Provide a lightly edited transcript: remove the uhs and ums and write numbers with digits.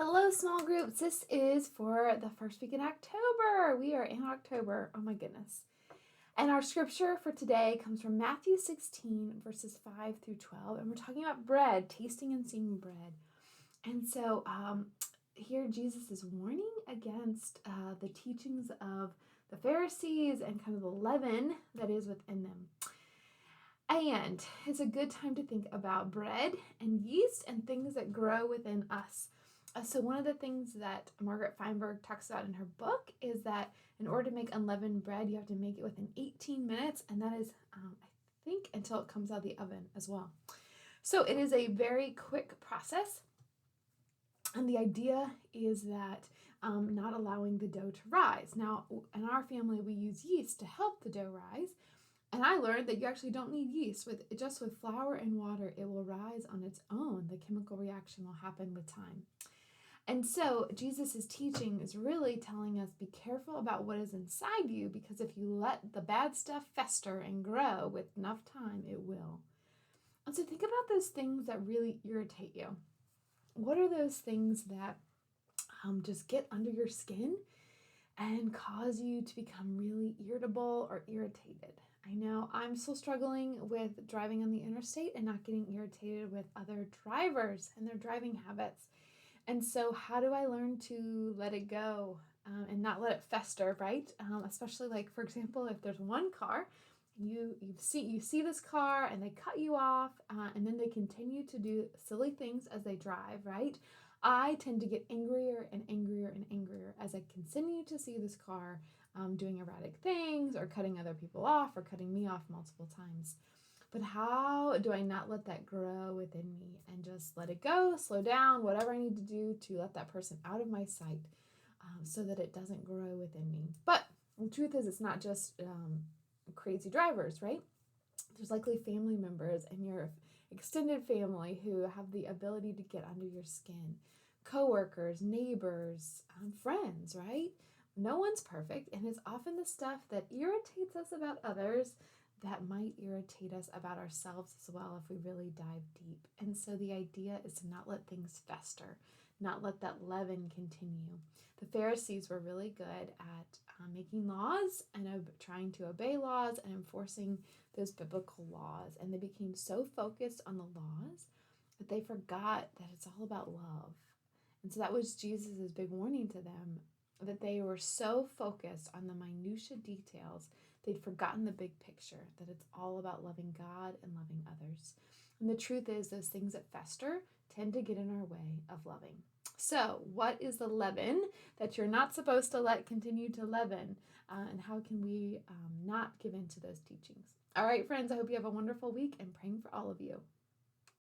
Hello, small groups. This is for the first week in October. We are in October. Oh my goodness. And our scripture for today comes from Matthew 16, verses 5 through 12. And we're talking about bread, tasting and seeing bread. And so here Jesus is warning against the teachings of the Pharisees and kind of the leaven that is within them. And it's a good time to think about bread and yeast and things that grow within us. So one of the things that Margaret Feinberg talks about in her book is that in order to make unleavened bread, you have to make it within 18 minutes, and that is, I think, until it comes out of the oven as well. So it is a very quick process, and the idea is that not allowing the dough to rise. Now, in our family, we use yeast to help the dough rise, and I learned that you actually don't need yeast. Just with flour and water, it will rise on its own. The chemical reaction will happen with time. And so Jesus' teaching is really telling us, be careful about what is inside you, because if you let the bad stuff fester and grow with enough time, it will. And so think about those things that really irritate you. What are those things that just get under your skin and cause you to become really irritable or irritated? I know I'm still struggling with driving on the interstate and not getting irritated with other drivers and their driving habits. And so how do I learn to let it go and not let it fester, right? Especially like, for example, if there's one car, you see this car and they cut you off and then they continue to do silly things as they drive, right? I tend to get angrier and angrier and angrier as I continue to see this car doing erratic things or cutting other people off or cutting me off multiple times. But how do I not let that grow within me and just let it go, slow down, whatever I need to do to let that person out of my sight so that it doesn't grow within me? But the truth is, it's not just crazy drivers, right? There's likely family members in your extended family who have the ability to get under your skin. Coworkers, neighbors, friends, right? No one's perfect, and it's often the stuff that irritates us about others that might irritate us about ourselves as well if we really dive deep. And so the idea is to not let things fester, not let that leaven continue. The Pharisees were really good at making laws and trying to obey laws and enforcing those biblical laws. And they became so focused on the laws that they forgot that it's all about love. And so that was Jesus' big warning to them, that they were so focused on the minutia details, they'd forgotten the big picture, that it's all about loving God and loving others. And the truth is, those things that fester tend to get in our way of loving. So what is the leaven that you're not supposed to let continue to leaven? And how can we not give in to those teachings? All right, friends, I hope you have a wonderful week and praying for all of you.